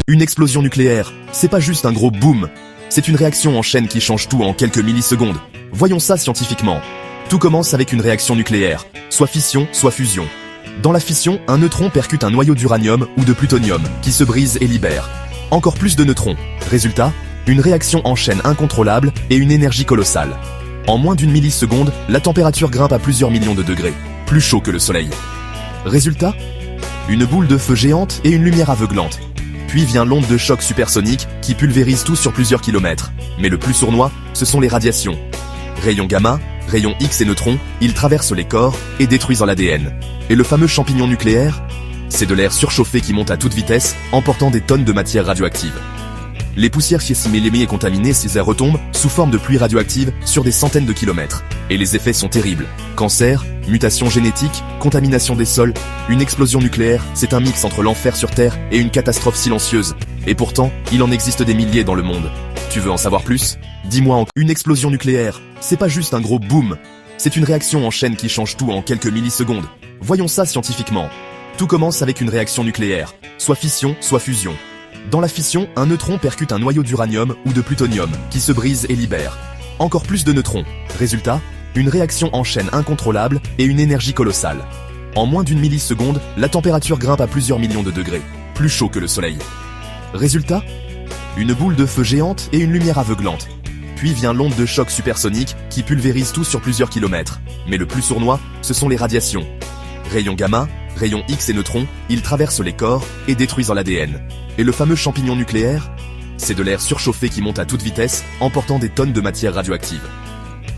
Une explosion nucléaire, c'est pas juste un gros boom, c'est une réaction en chaîne qui change tout en quelques millisecondes. Voyons ça scientifiquement. Tout commence avec une réaction nucléaire, soit fission, soit fusion. Dans la fission, un neutron percute un noyau d'uranium ou de plutonium, qui se brise et libère encore plus de neutrons. Résultat, une réaction en chaîne incontrôlable et une énergie colossale. En moins d'une milliseconde, la température grimpe à plusieurs millions de degrés, plus chaud que le soleil. Résultat, une boule de feu géante et une lumière aveuglante. Puis vient l'onde de choc supersonique qui pulvérise tout sur plusieurs kilomètres. Mais le plus sournois, ce sont les radiations. Rayons gamma, rayons X et neutrons, ils traversent les corps et détruisent l'ADN. Et le fameux champignon nucléaire, c'est de l'air surchauffé qui monte à toute vitesse, emportant des tonnes de matière radioactive. Les poussières chiésimélémées et contaminées, ces airs retombent sous forme de pluie radioactive sur des centaines de kilomètres. Et les effets sont terribles. Cancer, mutations génétiques, contamination des sols, une explosion nucléaire, c'est un mix entre l'enfer sur Terre et une catastrophe silencieuse. Et pourtant, il en existe des milliers dans le monde. Tu veux en savoir plus? Dis-moi en... Une explosion nucléaire, c'est pas juste un gros boom, c'est une réaction en chaîne qui change tout en quelques millisecondes. Voyons ça scientifiquement. Tout commence avec une réaction nucléaire, soit fission, soit fusion. Dans la fission, un neutron percute un noyau d'uranium ou de plutonium, qui se brise et libère encore plus de neutrons. Résultat, une réaction en chaîne incontrôlable et une énergie colossale. En moins d'une milliseconde, la température grimpe à plusieurs millions de degrés, plus chaud que le soleil. Résultat, une boule de feu géante et une lumière aveuglante. Puis vient l'onde de choc supersonique qui pulvérise tout sur plusieurs kilomètres. Mais le plus sournois, ce sont les radiations. Rayons gamma, rayons X et neutrons, ils traversent les corps et détruisent l'ADN. Et le fameux champignon nucléaire, c'est de l'air surchauffé qui monte à toute vitesse, emportant des tonnes de matière radioactive.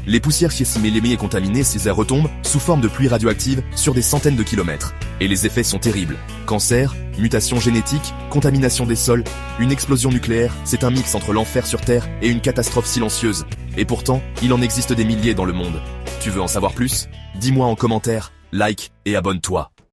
Les poussières chiésimélémées et contaminées, ces airs retombent sous forme de pluie radioactive sur des centaines de kilomètres. Et les effets sont terribles. Cancer, mutations génétiques, contamination des sols, une explosion nucléaire, c'est un mix entre l'enfer sur Terre et une catastrophe silencieuse. Et pourtant, il en existe des milliers dans le monde. Tu veux en savoir plus? Dis-moi en commentaire, like et abonne-toi.